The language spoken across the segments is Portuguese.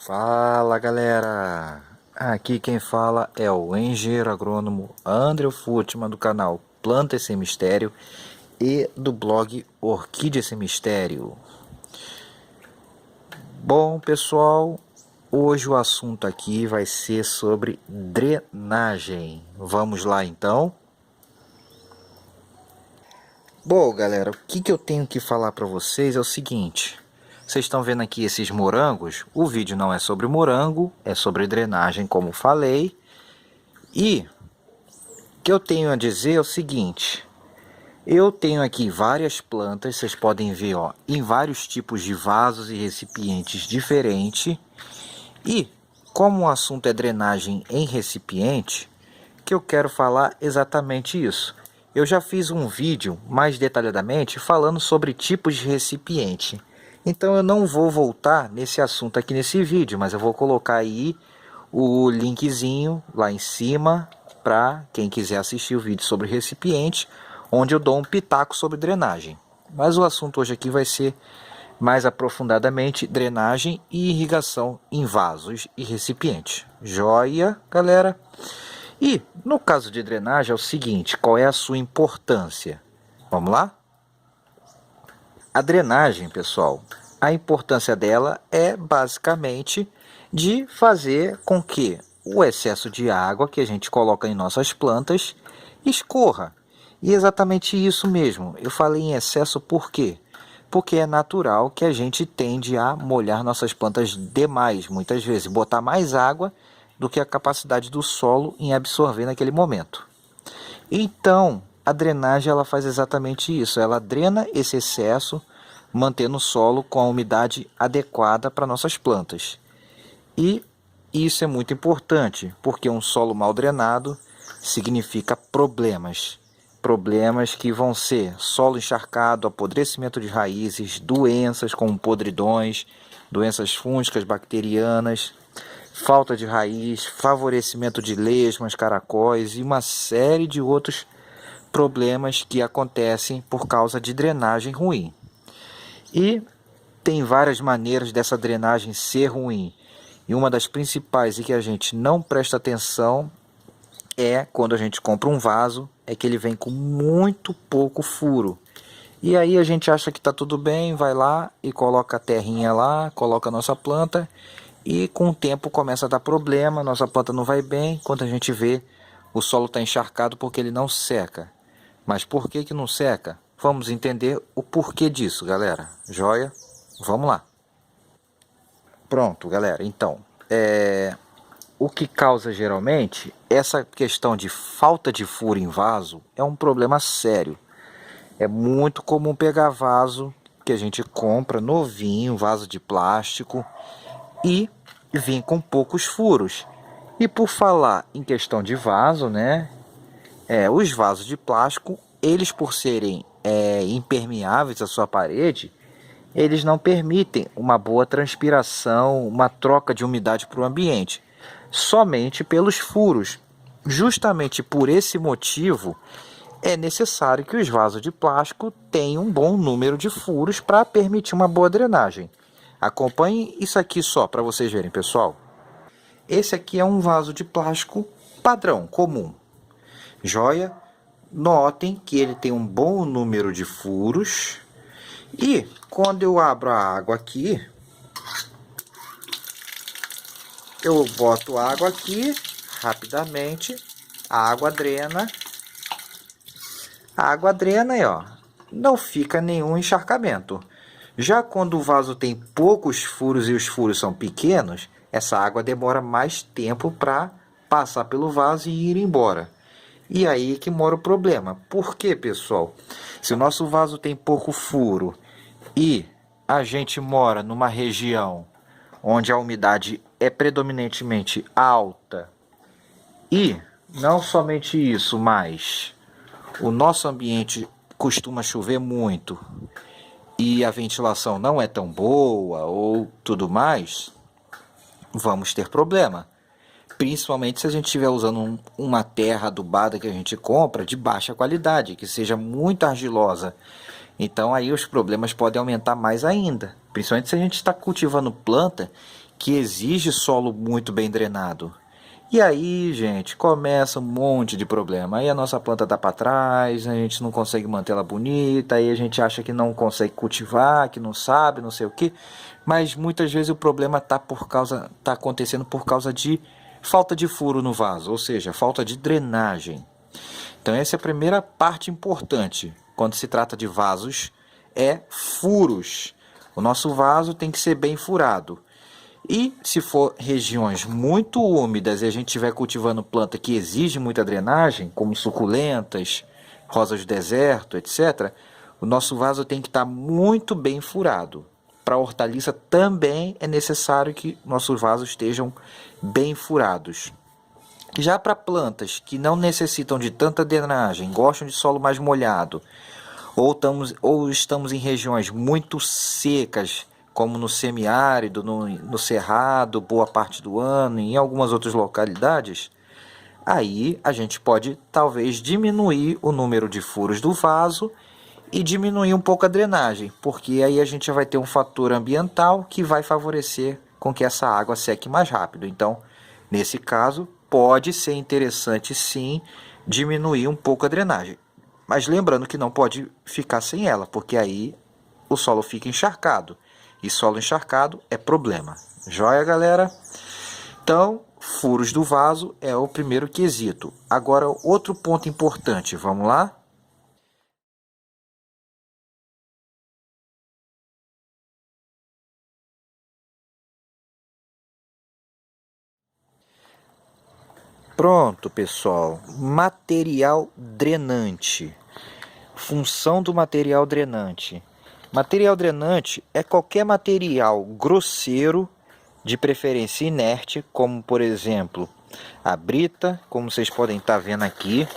Fala galera, aqui quem fala é o engenheiro agrônomo André Futman do canal Planta Sem Mistério e do blog Orquídea Sem Mistério. Bom pessoal, hoje o assunto aqui vai ser sobre drenagem. Vamos lá então? Bom galera, o que eu tenho que falar para vocês é o seguinte. Vocês estão vendo aqui esses morangos? O vídeo não é sobre morango, é sobre drenagem, como falei. E o que eu tenho a dizer é o seguinte. Eu tenho aqui várias plantas, vocês podem ver, ó, em vários tipos de vasos e recipientes diferentes. E como o assunto é drenagem em recipiente, que eu quero falar exatamente isso. Eu já fiz um vídeo mais detalhadamente falando sobre tipos de recipiente. Então eu não vou voltar nesse assunto aqui nesse vídeo, mas eu vou colocar aí o linkzinho lá em cima para quem quiser assistir o vídeo sobre recipiente, onde eu dou um pitaco sobre drenagem. Mas o assunto hoje aqui vai ser mais aprofundadamente drenagem e irrigação em vasos e recipientes. Joia, galera? E no caso de drenagem é o seguinte, qual é a sua importância? Vamos lá? A drenagem, pessoal, a importância dela é basicamente de fazer com que o excesso de água que a gente coloca em nossas plantas escorra. E exatamente isso mesmo, eu falei em excesso por quê? Porque é natural que a gente tende a molhar nossas plantas demais, muitas vezes, botar mais água do que a capacidade do solo em absorver naquele momento. Então, a drenagem ela faz exatamente isso, ela drena esse excesso, mantendo o solo com a umidade adequada para nossas plantas. E isso é muito importante, porque um solo mal drenado significa problemas. Problemas que vão ser solo encharcado, apodrecimento de raízes, doenças como podridões, doenças fúngicas, bacterianas, falta de raiz, favorecimento de lesmas, caracóis e uma série de outros problemas que acontecem por causa de drenagem ruim. E tem várias maneiras dessa drenagem ser ruim. E uma das principais e que a gente não presta atenção é quando a gente compra um vaso, é que ele vem com muito pouco furo. E aí a gente acha que está tudo bem, vai lá e coloca a terrinha lá, coloca a nossa planta e com o tempo começa a dar problema, nossa planta não vai bem, quando a gente vê o solo está encharcado porque ele não seca. Mas por que que não seca? Vamos entender o porquê disso, galera. Joia? Vamos lá. Pronto, galera. Então, o que causa geralmente essa questão de falta de furo em vaso é um problema sério. É muito comum pegar vaso que a gente compra novinho, vaso de plástico, e vir com poucos furos. E por falar em questão de vaso, né? Os vasos de plástico, eles por serem impermeáveis à sua parede, eles não permitem uma boa transpiração, uma troca de umidade para o ambiente, somente pelos furos. Justamente por esse motivo, é necessário que os vasos de plástico tenham um bom número de furos para permitir uma boa drenagem. Acompanhem isso aqui só para vocês verem, pessoal. Esse aqui é um vaso de plástico padrão, comum. Joia? Notem que ele tem um bom número de furos. E quando eu abro a água aqui, eu boto água aqui, rapidamente, a água drena. A água drena e ó, não fica nenhum encharcamento. Já quando o vaso tem poucos furos e os furos são pequenos, essa água demora mais tempo para passar pelo vaso e ir embora. E aí que mora o problema. Por quê, pessoal? Se o nosso vaso tem pouco furo e a gente mora numa região onde a umidade é predominantemente alta e não somente isso, mas o nosso ambiente costuma chover muito e a ventilação não é tão boa ou tudo mais, vamos ter problema. Principalmente se a gente estiver usando uma terra adubada que a gente compra de baixa qualidade, que seja muito argilosa. Então aí os problemas podem aumentar mais ainda. Principalmente se a gente está cultivando planta que exige solo muito bem drenado. E aí, gente, começa um monte de problema. Aí a nossa planta tá para trás, a gente não consegue manter ela bonita, aí a gente acha que não consegue cultivar, que não sabe, não sei o que. Mas muitas vezes o problema tá acontecendo por causa de falta de furo no vaso, ou seja, falta de drenagem. Então essa é a primeira parte importante quando se trata de vasos, é furos. O nosso vaso tem que ser bem furado. E se for regiões muito úmidas e a gente estiver cultivando planta que exige muita drenagem, como suculentas, rosas do deserto, etc., o nosso vaso tem que estar muito bem furado. Para a hortaliça também é necessário que nossos vasos estejam bem furados. Já para plantas que não necessitam de tanta drenagem, gostam de solo mais molhado, ou estamos em regiões muito secas, como no semiárido, no cerrado, boa parte do ano, e em algumas outras localidades, aí a gente pode talvez diminuir o número de furos do vaso e diminuir um pouco a drenagem, porque aí a gente vai ter um fator ambiental que vai favorecer com que essa água seque mais rápido. Então, nesse caso, pode ser interessante sim diminuir um pouco a drenagem. Mas lembrando que não pode ficar sem ela, porque aí o solo fica encharcado. E solo encharcado é problema. Joia, galera? Então, furos do vaso é o primeiro quesito. Agora, outro ponto importante, vamos lá? Pronto, pessoal. Material drenante. Função do material drenante. Material drenante é qualquer material grosseiro, de preferência inerte, como por exemplo a brita, como vocês podem estar vendo aqui,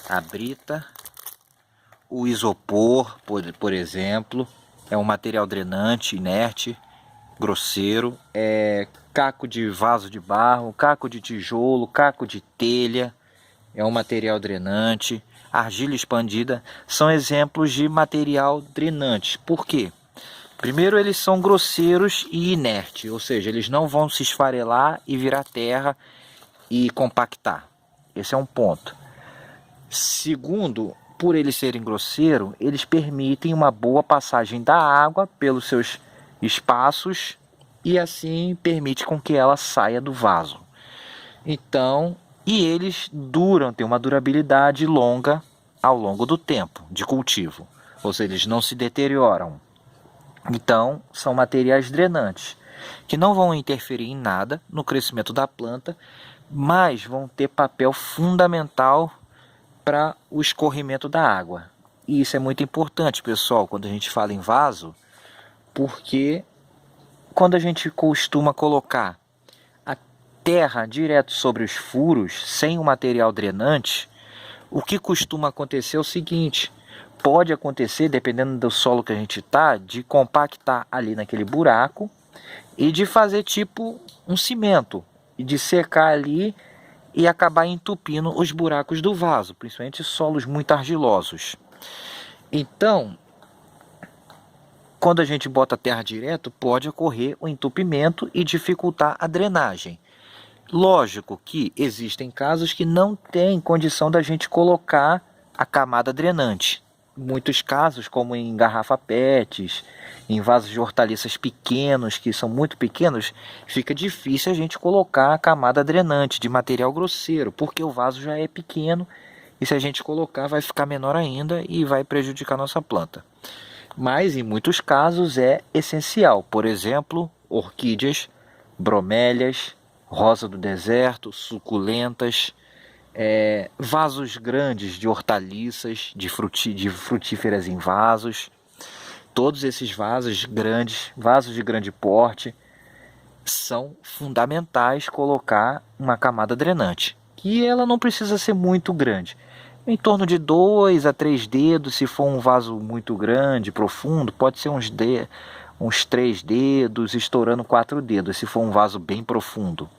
a brita, o isopor, por exemplo, é um material drenante, inerte, grosseiro, caco de vaso de barro, caco de tijolo, caco de telha, é um material drenante. Argila expandida são exemplos de material drenante. Por quê? Primeiro, eles são grosseiros e inertes, ou seja, eles não vão se esfarelar e virar terra e compactar. Esse é um ponto. Segundo, por eles serem grosseiros, eles permitem uma boa passagem da água pelos seus espaços e assim permite com que ela saia do vaso. Então, e eles têm uma durabilidade longa ao longo do tempo de cultivo, ou seja, eles não se deterioram. Então, são materiais drenantes, que não vão interferir em nada no crescimento da planta, mas vão ter papel fundamental para o escorrimento da água. E isso é muito importante, pessoal, quando a gente fala em vaso, porque quando a gente costuma colocar a terra direto sobre os furos, sem o material drenante, o que costuma acontecer é o seguinte: pode acontecer, dependendo do solo que a gente está, de compactar ali naquele buraco e de fazer tipo um cimento, e de secar ali e acabar entupindo os buracos do vaso, principalmente solos muito argilosos. Então, quando a gente bota a terra direto, pode ocorrer o entupimento e dificultar a drenagem. Lógico que existem casos que não tem condição da gente colocar a camada drenante. Muitos casos, como em garrafa PETs, em vasos de hortaliças pequenos, que são muito pequenos, fica difícil a gente colocar a camada drenante de material grosseiro, porque o vaso já é pequeno e se a gente colocar vai ficar menor ainda e vai prejudicar a nossa planta. Mas em muitos casos é essencial, por exemplo, orquídeas, bromélias, rosa do deserto, suculentas, vasos grandes de hortaliças, de frutíferas em vasos. Todos esses vasos grandes, vasos de grande porte, são fundamentais colocar uma camada drenante. Que ela não precisa ser muito grande. Em torno de 2 a 3 dedos, se for um vaso muito grande, profundo, pode ser uns 3 dedos, estourando 4 dedos, se for um vaso bem profundo.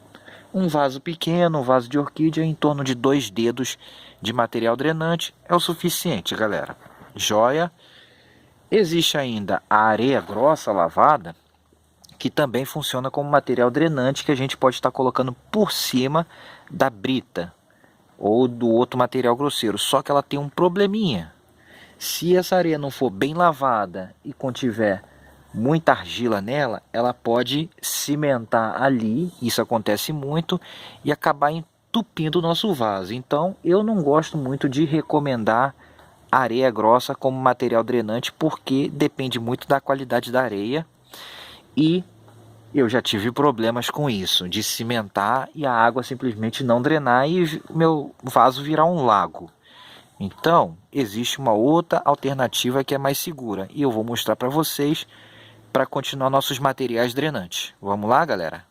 Um vaso pequeno, um vaso de orquídea, em torno de 2 dedos de material drenante é o suficiente, galera. Joia? Existe ainda a areia grossa lavada, que também funciona como material drenante que a gente pode estar colocando por cima da brita ou do outro material grosseiro. Só que ela tem um probleminha. Se essa areia não for bem lavada e contiver muita argila nela, ela pode cimentar ali, isso acontece muito, e acabar entupindo o nosso vaso. Então eu não gosto muito de recomendar areia grossa como material drenante, porque depende muito da qualidade da areia, e eu já tive problemas com isso, de cimentar e a água simplesmente não drenar e o meu vaso virar um lago. Então, existe uma outra alternativa que é mais segura, e eu vou mostrar para vocês para continuar nossos materiais drenantes. Vamos lá, galera?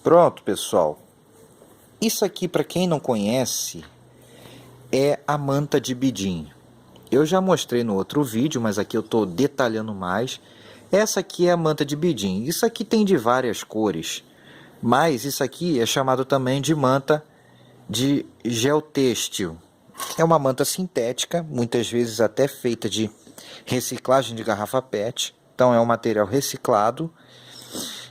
Pronto, pessoal. Isso aqui, para quem não conhece, é a manta de bidim. Eu já mostrei no outro vídeo, mas aqui eu estou detalhando mais. Essa aqui é a manta de bidim. Isso aqui tem de várias cores, mas isso aqui é chamado também de manta de geotêxtil. É uma manta sintética, muitas vezes até feita de reciclagem de garrafa PET. Então é um material reciclado.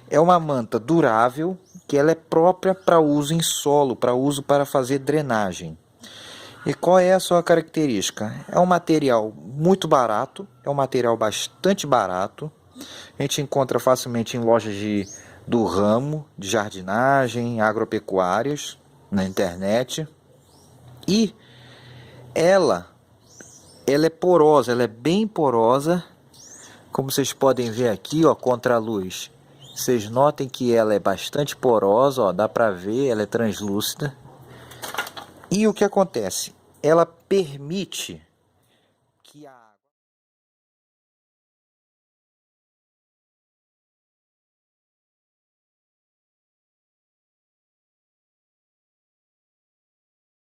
É uma manta durável, que ela é própria para uso em solo, para uso para fazer drenagem. E qual é a sua característica? É um material muito barato, é um material bastante barato. A gente encontra facilmente em lojas do ramo, de jardinagem, agropecuárias, na internet. E ela é porosa, ela é bem porosa, como vocês podem ver aqui, ó, contra a luz. Vocês notem que ela é bastante porosa, ó, dá para ver, ela é translúcida. E o que acontece? Ela permite que a